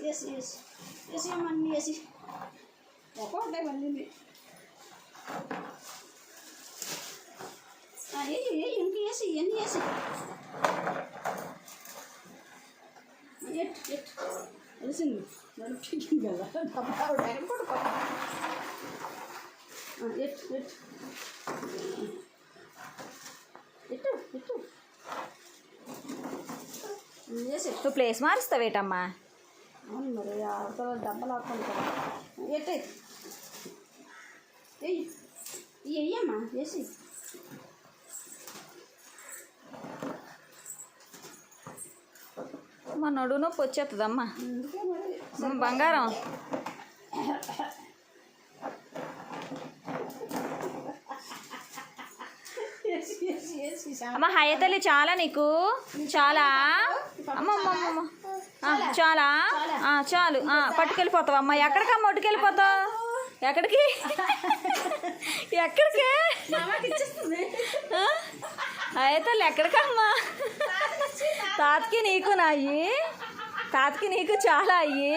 వేసి అమ్మ అన్నీ వేసి ఒక్కొక్కటే మళ్ళీ ఇంక వేసి ఇవన్నీ వేసి తెలిసింది నడుపుతుంది కదా నువ్వు ప్లేస్ మారుస్తావేటమ్మా? అవును మరి అవతల డబ్బలు ఆడుకుంటారు. వెయ్యమ్మా వేసి మా నడువు నొప్పి వచ్చేస్తుందమ్మా. అందుకే మరి బంగారం అమ్మ హాయ్ తల్లి, చాలా నీకు చాలా అమ్మమ్మమ్మ చాలా చాలు పట్టుకెళ్ళిపోతావు అమ్మ. ఎక్కడికమ్మ పట్టుకెళ్ళిపోతావు? ఎక్కడికి ఎక్కడికే హాయ్ తల్లి ఎక్కడికమ్మా? తాతకి నీకు నాయి, తాతకి నీకు చాలా అయ్యి